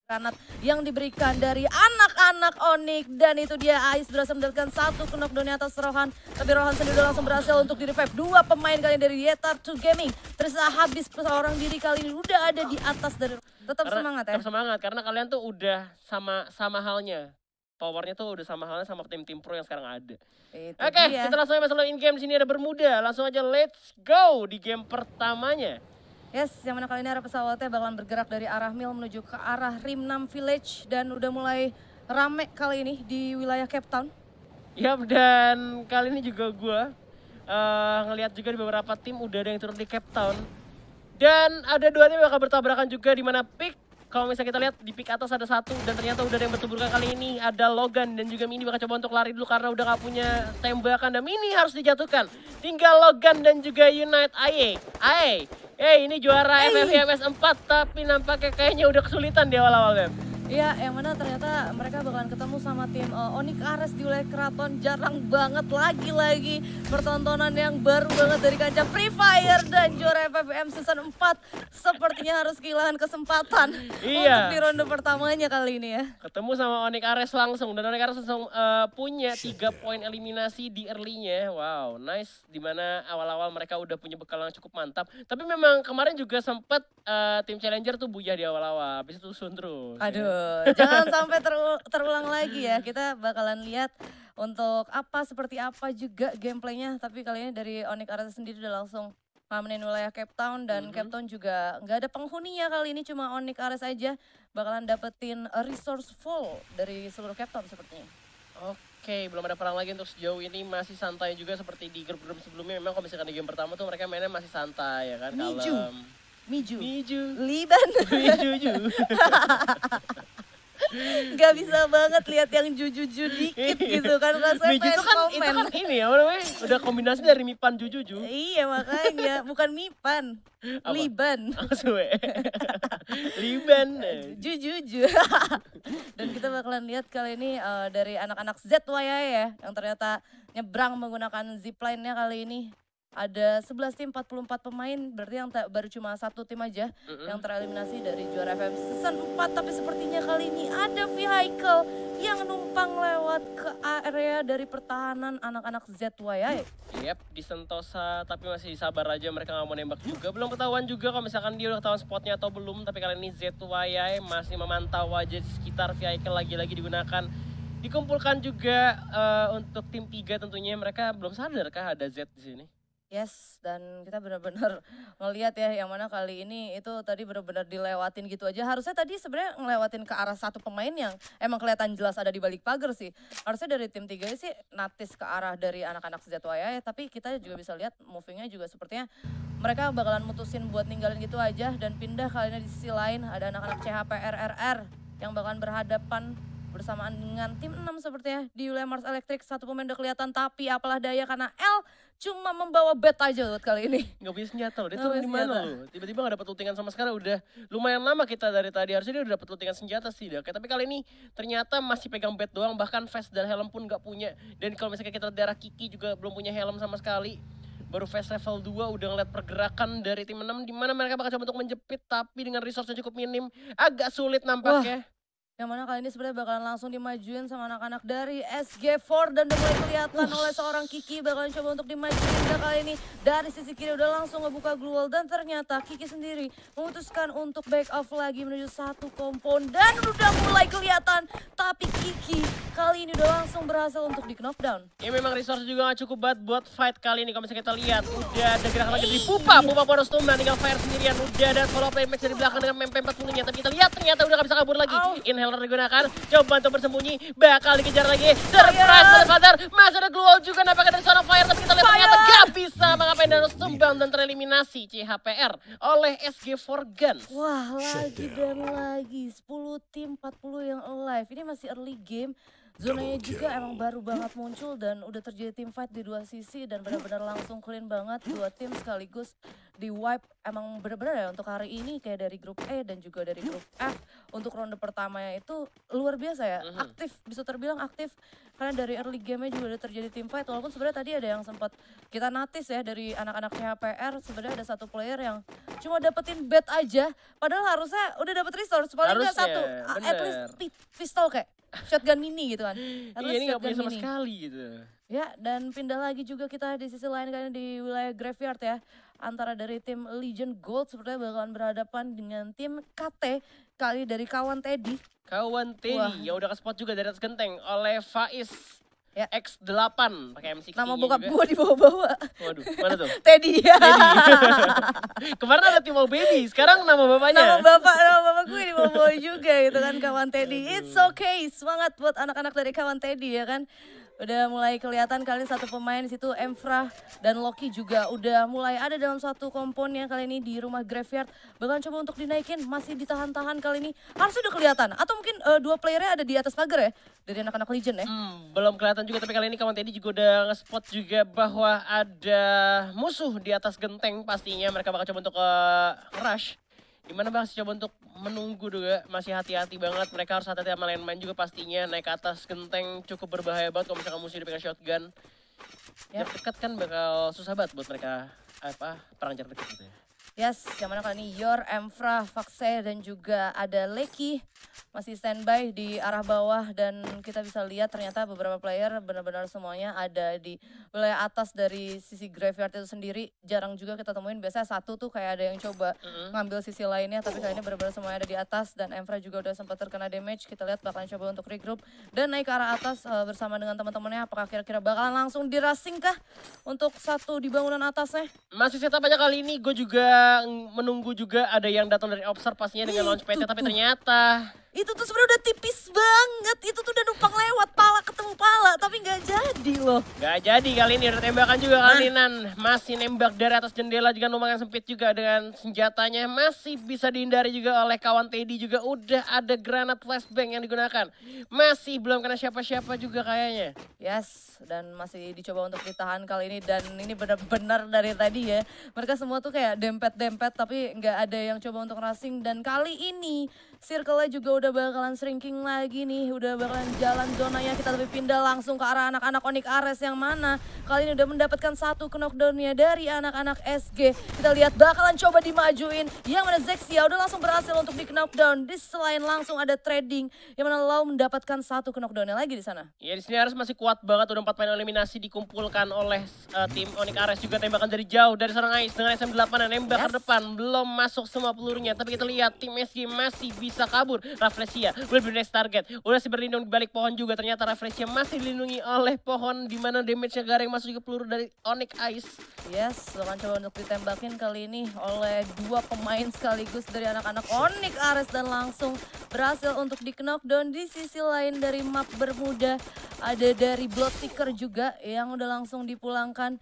granat yang diberikan dari anak-anak Onyx. Dan itu dia Ais berhasil mendapatkan satu knockdown di atas Rohan. Tapi Rohan sendiri udah langsung berhasil untuk di-revive. Dua pemain kali ini dari Yetar 2 Gaming. Terus habis seorang diri kali ini udah ada di atas dari... Tetap semangat ya. Tetap semangat karena kalian tuh udah sama halnya. Powernya tuh udah sama halnya sama tim-tim pro yang sekarang ada. Oke, kita langsung aja masalah in game. Di sini ada Bermuda. Langsung aja let's go di game pertamanya. Yes, yang mana kali ini arah pesawatnya bakalan bergerak dari arah Mil menuju ke arah Rim 6 Village. Dan udah mulai rame kali ini di wilayah Cape Town. Yap, dan kali ini juga gue ngelihat juga di beberapa tim udah ada yang turun di Cape Town. Dan ada dua tim yang bakal bertabrakan juga di mana pick. Kalau misalnya kita lihat di pick atas ada satu dan ternyata udah ada yang bertuburkan kali ini. Ada Logan dan juga Mini bakal coba untuk lari dulu karena udah gak punya tembakan. Dan Mini harus dijatuhkan. Tinggal Logan dan juga Unite Aye. Ini juara FFVMS 4 tapi nampaknya kayaknya udah kesulitan di awal-awal kan. Iya, yang mana ternyata mereka bakalan ketemu sama tim Onyx Ares di wilayah Keraton. Jarang banget lagi pertontonan yang baru banget dari kancah Free Fire. Dan juara FFVM Season 4 sepertinya harus kehilangan kesempatan untuk di ronde pertamanya kali ini ya. Ketemu sama Onyx Ares langsung dan Onyx Ares langsung punya 3 poin eliminasi di early-nya. Wow, nice. Dimana awal-awal mereka udah punya bekal yang cukup mantap. Tapi memang kemarin juga sempat tim Challenger tuh buyah di awal-awal. Habis itu sun terus. Aduh. Jangan sampai terulang lagi ya. Kita bakalan lihat untuk seperti apa juga gameplaynya. Tapi kali ini dari Onyx Ares sendiri udah langsung ngamenin wilayah Cape Town. Dan Cape Town juga nggak ada penghuninya kali ini. Cuma Onyx Ares aja bakalan dapetin resource full dari seluruh Cape Town sepertinya. Oke, belum ada perang lagi untuk sejauh ini. Masih santai juga seperti di grup-grup sebelumnya. Memang kalau misalkan di game pertama tuh mereka mainnya masih santai ya kan. Miju. Liban. Gak bisa banget lihat yang jujuju dikit gitu kan. Miju itu kan ini ya, udah kombinasi dari Mipan Jujuju. Iya makanya, bukan Mipan. Apa? Liban. Liban. Jujuju. Dan kita bakalan lihat kali ini dari anak-anak ZYA ya. Yang ternyata nyebrang menggunakan zipline-nya kali ini. Ada 11 tim, 44 pemain, berarti yang baru cuma satu tim aja yang tereliminasi dari juara FM Season 4. Tapi sepertinya kali ini ada vehicle yang numpang lewat ke area dari pertahanan anak-anak ZYA. Yep, di Sentosa, tapi masih sabar aja, mereka nggak mau nembak juga. Belum ketahuan juga kalau misalkan dia udah ketahuan spotnya atau belum, tapi kali ini ZYA masih memantau aja di sekitar vehicle lagi-lagi digunakan. Dikumpulkan juga untuk tim 3 tentunya, mereka belum sadar kah ada Z di sini. Yes, dan kita benar-benar ngelihat ya yang mana kali ini itu tadi benar-benar dilewatin gitu aja. Harusnya tadi sebenarnya ngelewatin ke arah satu pemain yang emang kelihatan jelas ada di balik pagar sih. Harusnya dari tim 3 sih natis ke arah dari anak-anak ZYA ya. Tapi kita juga bisa lihat movingnya juga sepertinya mereka bakalan mutusin buat ninggalin gitu aja. Dan pindah kali ini di sisi lain ada anak-anak CHPRRR yang bakalan berhadapan bersamaan dengan tim 6 sepertinya di wilayah Mars Electric. Satu pemain udah kelihatan tapi apalah daya karena L cuma membawa bet aja buat kali ini. Gak punya senjata loh, dia turun di mana loh? Tiba-tiba gak dapet lootingan sama sekali, udah lumayan lama kita dari tadi. Harusnya dia udah dapet lootingan senjata sih. Tapi kali ini ternyata masih pegang bet doang, bahkan vest dan helm pun gak punya. Dan kalau misalnya kita darah Kiki juga belum punya helm sama sekali. Baru vest level 2 udah ngeliat pergerakan dari tim 6 di mana mereka bakal coba untuk menjepit tapi dengan resource yang cukup minim. Agak sulit nampaknya. Yang mana kali ini sebenarnya bakalan langsung dimajuin sama anak-anak dari SG4 dan udah mulai kelihatan oleh seorang Kiki bakalan coba untuk dimajuin. Dan kali ini dari sisi kiri udah langsung ngebuka glue wall dan ternyata Kiki sendiri memutuskan untuk back off lagi menuju satu kompon dan udah mulai kelihatan. Tapi Kiki kali ini udah langsung berhasil untuk di knockdown. Ya memang resource juga gak cukup banget buat fight kali ini. Kalau misalnya kita lihat udah ada gerakan lagi dari Pupa poros tumba tinggal fire sendirian. Udah ada follow play match dari belakang dengan MP4 punya. Tapi kita lihat ternyata udah gak bisa kabur lagi. Inhaler digunakan, coba untuk bersembunyi, bakal dikejar lagi. Surprise dari Father, masih ada glue juga nampaknya dari seorang fire. Tapi kita lihat ternyata gak bisa mengapain dan harus tumbang dan tereliminasi CHPR oleh SG4 Guns. Wah lagi dan lagi 10 tim 40 yang alive. Ini masih early game. zonanya juga emang baru banget muncul dan udah terjadi team fight di dua sisi dan benar-benar langsung clean banget dua tim sekaligus di wipe. Emang benar-benar ya untuk hari ini kayak dari grup E dan juga dari grup F untuk ronde pertamanya itu luar biasa ya, aktif, bisa terbilang aktif karena dari early game-nya juga udah terjadi team fight walaupun sebenarnya tadi ada yang sempat kita notice ya dari anak-anak CHPR sebenarnya ada satu player yang cuma dapetin bed aja padahal harusnya udah dapet resource paling nggak Harusnya, satu, at bener. least pistol kayak shotgun mini gitu kan. Iya ini gak punya sama sekali gitu. Ya, dan pindah lagi juga kita di sisi lain kan di wilayah Graveyard ya. Antara dari tim Legion Gold sepertinya bakalan berhadapan dengan tim KT kali dari kawan Teddy. Kawan Teddy yang udah ke spot juga dari atas genteng oleh Faiz. Ya. X8 pakai M16. Nama bokap gue dibawa-bawa. Waduh, mana tuh? Teddy ya. Kemarin ada Timo Baby, sekarang nama bapaknya. Nama bapak gue dibawa-bawa juga gitu kan kawan Teddy. It's okay, semangat buat anak-anak dari kawan Teddy ya kan. Udah mulai kelihatan kali satu pemain di situ Emfra dan Loki juga udah mulai ada dalam satu komponnya kali ini di rumah Graveyard. Bahkan coba untuk dinaikin masih ditahan-tahan kali ini. Harusnya udah kelihatan atau mungkin dua playernya ada di atas pagar ya dari anak-anak Legion ya. Belum kelihatan juga tapi kali ini kawan Teddy juga udah nge-spot juga bahwa ada musuh di atas genteng pastinya. Mereka bakal coba untuk rush. Gimana bang, coba untuk menunggu juga, masih hati-hati banget. Mereka harus hati-hati sama main juga pastinya. Naik ke atas genteng cukup berbahaya banget kalau misalkan musuh dipegang shotgun. Jarak dekat kan bakal susah banget buat mereka perang jarak dekat gitu ya. Yes, yang mana kali ini Yor, Emfra, Faxe dan juga ada Leki masih standby di arah bawah dan kita bisa lihat ternyata beberapa player benar-benar semuanya ada di wilayah atas dari sisi Graveyard itu sendiri. Jarang juga kita temuin, biasanya satu tuh kayak ada yang coba ngambil sisi lainnya tapi kali ini benar-benar semuanya ada di atas dan Emfra juga udah sempat terkena damage. Kita lihat bakalan coba untuk regroup dan naik ke arah atas bersama dengan teman-temannya. Apakah kira-kira bakalan langsung dirasing kah untuk satu di bangunan atasnya? Masih setup aja kali ini, gue juga menunggu juga ada yang datang dari Observe pastinya dengan launch PT tapi ternyata itu tuh sebenarnya udah tipis banget, itu tuh udah numpang lewat pala ketemu pala tapi nggak jadi loh. Nggak jadi kali ini, udah tembakan juga kali ini Nan. Masih nembak dari atas jendela juga lumayan sempit juga dengan senjatanya. Masih bisa dihindari juga oleh kawan Teddy juga. Udah ada granat flashbang yang digunakan. Masih belum kena siapa-siapa juga kayaknya. Yes, dan masih dicoba untuk ditahan kali ini dan ini benar-benar dari tadi ya. Mereka semua tuh kayak dempet-dempet tapi nggak ada yang coba untuk racing dan kali ini circle-nya juga udah bakalan shrinking lagi nih, udah bakalan jalan zonanya. Kita lebih pindah langsung ke arah anak-anak Onyx Ares yang mana kali ini udah mendapatkan satu knockdown-nya dari anak-anak SG. Kita lihat bakalan coba dimajuin, yang mana Zexia udah langsung berhasil untuk di knockdown. Di selain langsung ada trading, yang mana Lau mendapatkan satu knockdown-nya lagi di sana. Ya di sini Ares masih kuat banget, udah 4 main eliminasi dikumpulkan oleh tim Onyx Ares juga. Tembakan dari jauh dari seorang Ais dengan SM8 dan nembak ke depan, belum masuk semua pelurunya. Tapi kita lihat tim SG masih bisa kabur. Rafflesia udah di next target, udah sih berlindung di balik pohon juga. Ternyata Rafflesia masih dilindungi oleh pohon, di mana damage-nya Gareng masuk juga peluru dari Onyx Ice. Yes, akan coba untuk ditembakin kali ini oleh dua pemain sekaligus dari anak-anak Onyx Ares dan langsung berhasil untuk di knockdown. Di sisi lain dari map Bermuda ada dari Bloodseeker juga yang udah langsung dipulangkan.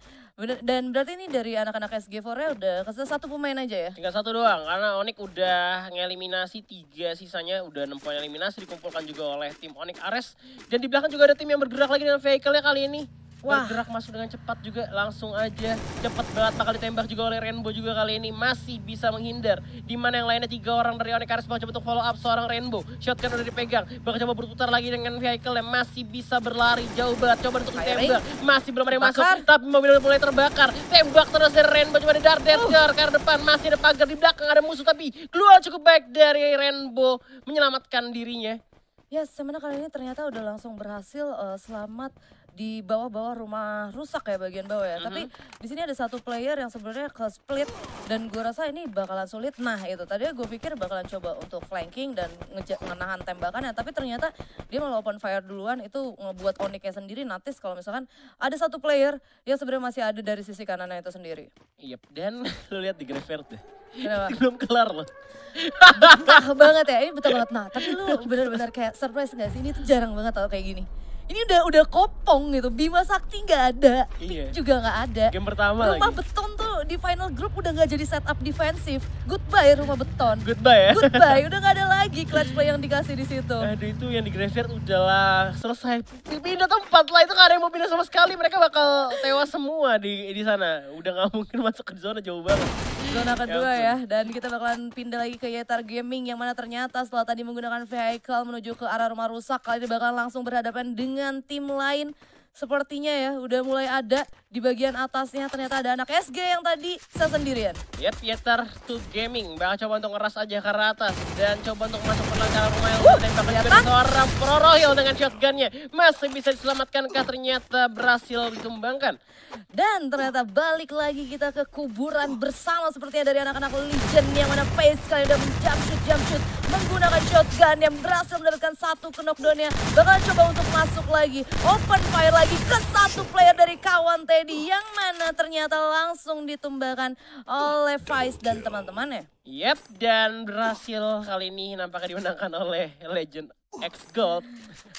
Dan berarti ini dari anak-anak SG4-nya udah satu pemain aja ya? Tinggal satu doang, karena Onyx udah ngeliminasi 3, sisanya udah 6 poin eliminasi dikumpulkan juga oleh tim Onyx Ares. Dan di belakang juga ada tim yang bergerak lagi dengan vehicle-nya kali ini. Wah. Bergerak masuk dengan cepat juga, langsung aja cepat banget bakal ditembak juga oleh Rainbow juga kali ini. Masih bisa menghindar, dimana yang lainnya 3 orang dari Onyx Ares bakal coba untuk follow up seorang Rainbow. Shotgun udah dipegang, bakal coba berputar lagi dengan vehicle yang masih bisa berlari jauh banget. Coba untuk ditembak, masih belum ada yang masuk, tapi mobil udah mulai terbakar. Tembak terus dari Rainbow, coba di dart Edgar ke depan, masih ada pagar di belakang, ada musuh tapi keluar cukup baik dari Rainbow menyelamatkan dirinya. Ya, sebenarnya kali ini ternyata udah langsung berhasil selamat di bawah-bawah rumah rusak ya, bagian bawah ya. Tapi di sini ada satu player yang sebenarnya ke split dan gue rasa ini bakalan sulit. Nah itu tadi gue pikir bakalan coba untuk flanking dan ngenahan tembakannya, tapi ternyata dia malah open fire duluan. Itu ngebuat Onyx-nya sendiri notice kalau misalkan ada satu player yang sebenarnya masih ada dari sisi kanannya itu sendiri. Iya, dan lu lihat di Graveyard deh. Kenapa? Belum kelar loh. Betah banget ya, ini betah banget. Nah tapi lu benar-benar kayak surprise gak sih? Ini tuh jarang banget tau kayak gini. ini udah kopong gitu. Bima Sakti nggak ada, Iya. Pick juga nggak ada. Game pertama Rumah lagi. beton tuh di final group udah nggak jadi setup defensif. Goodbye rumah beton. Goodbye ya. Goodbye, udah nggak ada lagi clutch play yang dikasih di situ. Aduh itu yang di graveyard udahlah selesai. Pindah tempat lah, itu gak ada yang mau pindah sama sekali. Mereka bakal tewas semua di sana. Udah gak mungkin masuk ke zona jauh banget. Zona kedua ampun. ya, dan kita bakalan pindah lagi ke Yetar Gaming yang mana ternyata setelah tadi menggunakan vehicle menuju ke arah rumah rusak, kali ini bakal langsung berhadapan dengan tim lain. Sepertinya ya udah mulai ada di bagian atasnya, ternyata ada anak SG yang tadi saya sendirian. Yep, Yetar to Gaming bakal coba untuk ngeras aja ke arah atas dan coba untuk masuk ke dalam rumah yang menembakkan juga seorang Pro Royal dengan shotgunnya. Masih bisa diselamatkankah, ternyata berhasil ditumbangkan. Dan ternyata balik lagi kita ke kuburan bersama sepertinya dari anak-anak Legend yang mana Pace kali udah jump shoot menggunakan shotgun yang berhasil mendapatkan satu knockdown-nya. Bakal coba untuk masuk lagi, open fire lagi ke satu player dari kawan Teddy yang mana ternyata langsung ditumbangkan oleh Vice dan teman-temannya. Yep, dan berhasil kali ini nampaknya dimenangkan oleh Legend X Gold.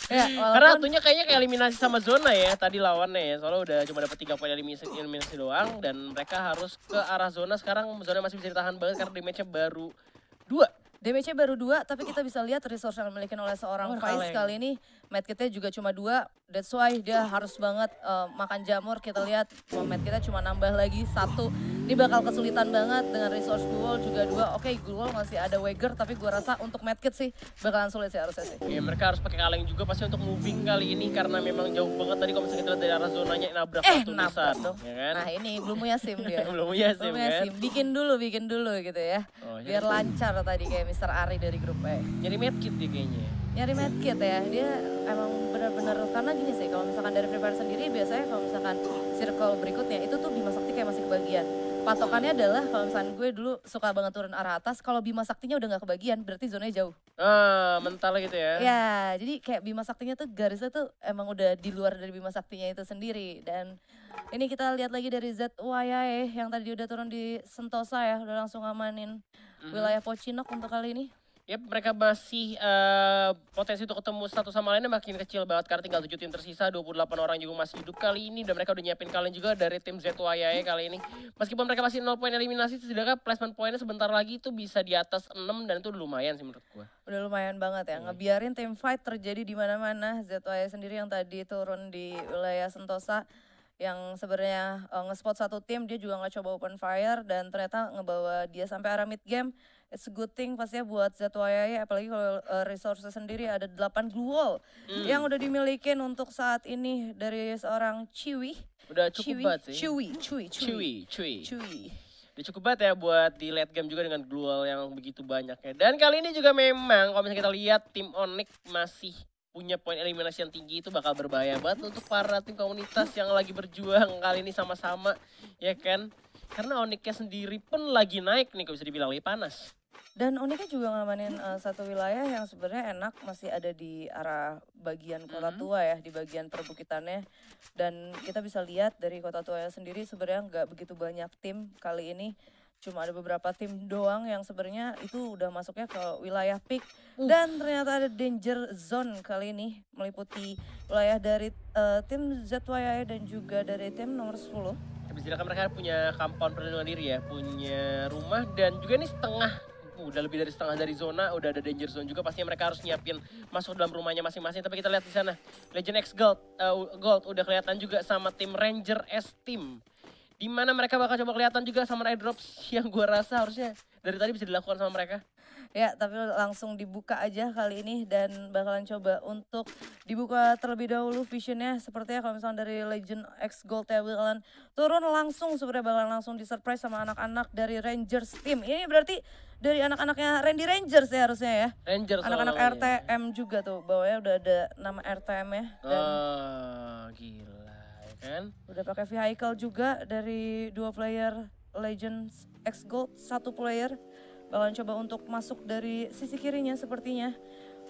Ya, Karena tentunya kayaknya kayak eliminasi sama zona ya tadi lawannya ya. Soalnya udah cuma dapat 3 poin eliminasi doang dan mereka harus ke arah zona. Sekarang zona masih bisa ditahan banget karena damage-nya baru 2. Damage-nya baru 2, tapi kita bisa lihat resource yang dimiliki oleh seorang Vice kali ini. Medkitnya juga cuma 2, that's why dia harus banget makan jamur. Kita lihat medkitnya cuma nambah lagi 1. Ini bakal kesulitan banget dengan resource Ghoul juga 2. Oke, Ghoul masih ada Wager, tapi gua rasa untuk medkit sih bakalan sulit sih harusnya sih. Ya mereka harus pakai kaleng juga pasti untuk moving kali ini karena memang jauh banget tadi kalau misalnya kita lihat dari arah zonanya nabrak satu nabrak nisan, dong. ya kan? Nah ini belum punya SIM dia. Belum punya SIM, Belum punya kan? SIM. Bikin dulu gitu ya. Oh, Biar lancar tadi kayak Mr. Ari dari grup E. Jadi medkit dia kayaknya. Nyari medkit ya, dia emang benar-benar karena gini sih, kalau misalkan dari Free Fire sendiri biasanya kalau misalkan circle berikutnya itu tuh Bima Sakti kayak masih kebagian. Patokannya adalah kalau misalkan gue dulu suka banget turun arah atas, kalau Bima Saktinya udah nggak kebagian berarti zonanya jauh. Mental gitu ya. Ya, jadi kayak Bima Saktinya tuh garisnya tuh emang udah di luar dari Bima Saktinya itu sendiri. Dan ini kita lihat lagi dari ZYAE yang tadi udah turun di Sentosa ya, udah langsung ngamanin wilayah Pocinok untuk kali ini. Yap, mereka masih potensi untuk ketemu satu sama lainnya makin kecil banget karena tinggal 7 tim tersisa, 28 orang juga masih hidup kali ini dan mereka udah nyiapin kalian juga dari tim ZYAE kali ini. Meskipun mereka masih 0 poin eliminasi, setidaknya placement poinnya sebentar lagi itu bisa di atas 6 dan itu udah lumayan sih menurut gua. Udah lumayan banget ya, ngebiarin tim fight terjadi di mana-mana. ZYAE sendiri yang tadi turun di wilayah Sentosa yang sebenarnya nge-spot satu tim, dia juga nggak coba open fire dan ternyata ngebawa dia sampai arah mid game. It's a good thing pastinya buat ZYAE, apalagi kalau resources sendiri ada 8 glue wall yang udah dimiliki untuk saat ini dari seorang Chewy. Udah cukup banget sih. Chewy. Udah cukup banget ya buat di late game juga dengan global yang begitu banyaknya. Dan kali ini juga memang kalau misalnya kita lihat tim Onyx masih punya poin eliminasi yang tinggi, itu bakal berbahaya banget untuk para tim komunitas yang lagi berjuang kali ini sama-sama, ya kan? Karena Onyx-nya sendiri pun lagi naik nih, kalau bisa dibilang lagi panas. Dan uniknya juga ngamanin satu wilayah yang sebenarnya enak, masih ada di arah bagian Kota Tua ya, di bagian perbukitannya. Dan kita bisa lihat dari Kota Tua sendiri sebenarnya nggak begitu banyak tim kali ini. Cuma ada beberapa tim doang yang sebenarnya itu udah masuknya ke wilayah peak. Dan ternyata ada danger zone kali ini, meliputi wilayah dari tim ZYAE dan juga dari tim nomor 10. Bisa mereka punya compound perlindungan diri ya, punya rumah dan juga ini udah lebih dari setengah dari zona, udah ada danger zone juga, pastinya mereka harus nyiapin masuk dalam rumahnya masing-masing. Tapi kita lihat di sana, Legend X Gold udah kelihatan juga sama tim Ranger S Team. Dimana mereka bakal coba kelihatan juga sama airdrops yang gua rasa harusnya dari tadi bisa dilakukan sama mereka. Ya, tapi langsung dibuka aja kali ini dan bakalan coba untuk dibuka terlebih dahulu visionnya. Sepertinya kalau misalnya dari Legend X Gold ya bakalan turun langsung, sebenarnya bakalan langsung disurprise sama anak-anak dari Rangers Team. Ini berarti dari anak-anaknya Randy Rangers ya harusnya ya. Rangers anak-anak RTM juga tuh, bawahnya udah ada nama RTM ya. Dan gila ya kan. Udah pakai vehicle juga dari 2 player Legends X Gold, 1 player. Bakalan coba untuk masuk dari sisi kirinya sepertinya.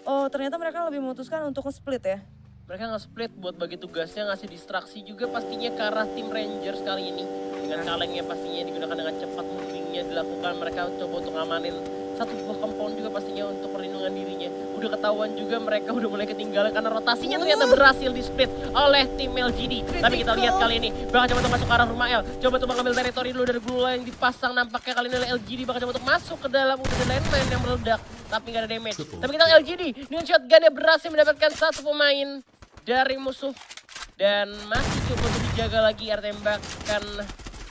Oh, ternyata mereka lebih memutuskan untuk nge-split ya. Mereka nge-split buat bagi tugasnya, ngasih distraksi juga pastinya ke arah tim Rangers kali ini. Dengan kalengnya pastinya digunakan dengan cepat, movingnya dilakukan. Mereka coba untuk ngamanin satu buah compound juga pastinya untuk perlindungan dirinya. udah ketahuan juga mereka udah mulai ketinggalan karena rotasinya ternyata berhasil di split oleh tim LGD. Tapi kita lihat kali ini bakal coba untuk masuk ke arah rumah L. Coba untuk mengambil teritori dulu dari glue yang dipasang, nampaknya kali ini oleh LGD bakal coba untuk masuk ke dalam udah ada landmine yang meledak tapi nggak ada damage. Tapi kita LGD dengan shotgunnya berhasil mendapatkan satu pemain dari musuh dan masih coba untuk dijaga lagi air tembakan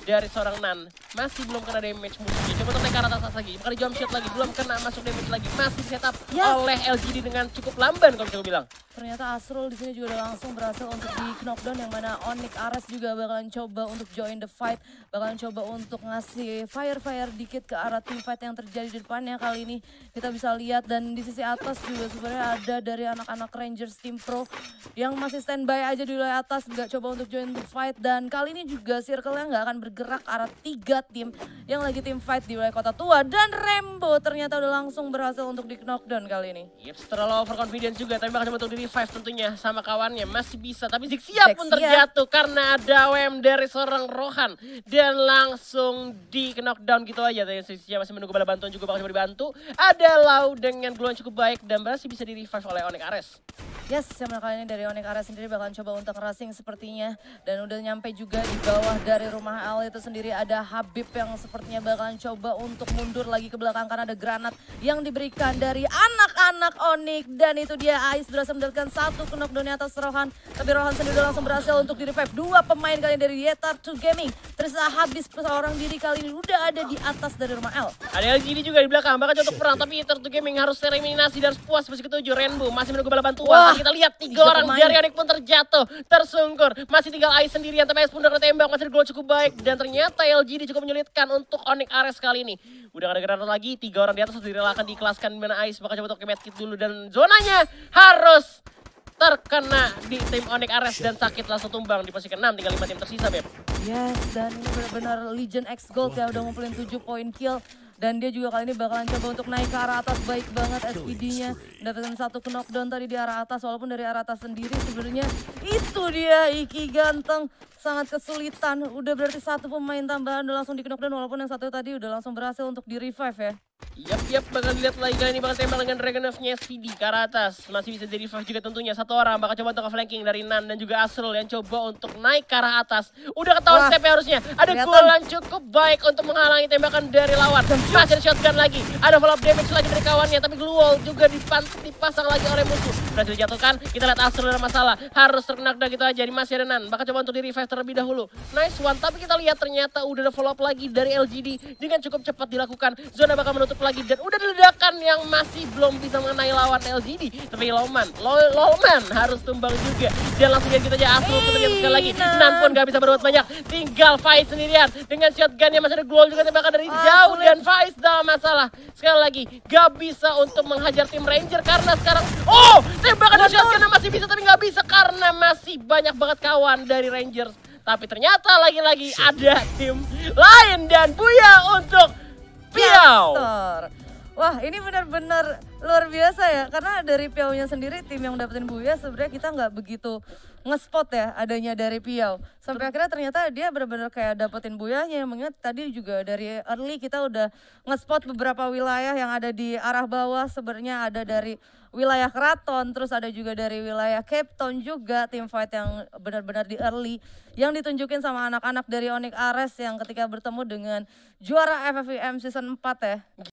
dari seorang Nan. Masih belum kena damage musuhnya. Coba untuk naik ke atas lagi. Bakal jump shot lagi. Belum kena masuk damage lagi. Masih setup oleh LGD dengan cukup lamban kalau bisa bilang. Ternyata Asrul di sini juga udah langsung berhasil untuk di knockdown, yang mana Onyx Ares juga bakalan coba untuk join the fight. Bakalan coba untuk ngasih fire dikit ke arah team fight yang terjadi di depannya. Kali ini kita bisa lihat, dan di sisi atas juga sebenarnya ada dari anak-anak Rangers Team Pro yang masih standby aja di wilayah atas, nggak coba untuk join the fight. Dan kali ini juga circle-nya nggak akan bergerak arah 3 tim yang lagi tim fight di wilayah Kota Tua. Dan Rembo ternyata udah langsung berhasil untuk di knockdown kali ini. Yep, terlalu overconfidence juga, tapi bakal coba untuk di revive tentunya sama kawannya. Masih bisa, tapi Zixia pun terjatuh karena ada WM dari seorang Rohan. Dan langsung di knockdown gitu aja. Tapi Zixia masih menunggu bala bantuan juga bakal coba dibantu. Ada Lau dengan glue yang cukup baik dan masih bisa di revive oleh Onyx Ares. Yes, yang mana kali ini dari Onyx Ares sendiri bakalan coba untuk rushing sepertinya. Dan udah nyampe juga di bawah dari rumah Al itu sendiri ada Habib yang sepertinya bakalan coba untuk mundur lagi ke belakang karena ada granat yang diberikan dari anak-anak Onyx. Dan itu dia Ais berhasil mendapatkan satu knockdown atas Rohan. Tapi Rohan sendiri udah langsung berhasil untuk di revive. 2 pemain kali ini dari Yetar2 Gaming. Terus habis seorang diri kali ini udah ada di atas dari rumah L. Ada LGD juga di belakang, bakal untuk perang, tapi Yetar2 Gaming harus tereliminasi dan puas posisi ke-7. Rainbow masih menunggu bala bantuan. Kita lihat 3 orang dari Onyx pun terjatuh, tersungkur. Masih tinggal Ais sendirian, tapi Ais pun udah ketembak, masih ada gol cukup baik. Dan ternyata LGD cukup menyulitkan untuk Onyx Ares kali ini. Udah ada granat lagi, 3 orang di atas direlakan diikelaskan, dimana Ais bakal coba untuk ke medkit dulu. Dan zonanya harus terkena di tim Onyx Ares dan sakit langsung tumbang di posisi ke-6, tinggal 5 tim tersisa, Beb. Yes, dan ini benar-benar Legion X Gold ya, udah ngumpulin 7 poin kill. Dan dia juga kali ini bakalan coba untuk naik ke arah atas, baik banget SPD-nya. Mendapatkan satu knockdown tadi di arah atas, walaupun dari arah atas sendiri sebenarnya itu dia Iki ganteng. Sangat kesulitan, udah berarti 1 pemain tambahan udah langsung di knockdown, walaupun yang satu tadi udah langsung berhasil untuk di revive ya. Yap, bakal dilihat lagi kali ini bakal tembak dengan Dragon of-nya SPD ke arah atas. Masih bisa di revive juga tentunya. 1 orang bakal coba untuk flanking dari Nan dan juga Asrul yang coba untuk naik ke arah atas. Udah ketahuan stepnya harusnya. Ada golan cukup baik untuk menghalangi tembakan dari lawan. Masih ada shotgun lagi. Ada follow up damage lagi dari kawannya. Tapi glue wall juga dipasang lagi oleh musuh. Berhasil dijatuhkan. Kita lihat Asrul ada masalah. Harus terkena gitu aja. Masih ada Nan. Bakal coba untuk di revive terlebih dahulu. Nice one. Tapi kita lihat ternyata udah ada follow up lagi dari LGD. Dengan cukup cepat dilakukan. Zona bakal menutup lagi. Dan udah ledakan yang masih belum bisa mengenai lawan LGD. Tapi Lolman harus tumbang juga. Dan langsung kita aja Asrul pun ternyata sekali lagi. Nan pun gak bisa berbuat banyak. Tinggal Faiz sendirian. Dengan shotgun yang masih ada glue juga tembakan dari jauh. Dan Faiz dalam masalah. Sekali lagi gak bisa untuk menghajar tim Ranger. Karena sekarang tembakan dari shotgun masih bisa tapi gak bisa. Karena masih banyak banget kawan dari Rangers. Tapi ternyata lagi-lagi ada tim lain dan Buya untuk Piau. Wah, ini benar-benar luar biasa ya, karena dari Piaunya sendiri tim yang dapetin Buya sebenarnya kita nggak begitu ngespot ya adanya dari Piau. Sampai akhirnya ternyata dia benar-benar kayak dapetin Buyanya. Mengingat tadi juga dari early kita udah ngespot beberapa wilayah yang ada di arah bawah. Sebenarnya ada dari wilayah Keraton, terus ada juga dari wilayah Cape Town juga tim fight yang benar-benar di early yang ditunjukin sama anak-anak dari Onyx Ares yang ketika bertemu dengan juara FFVM season 4 ya.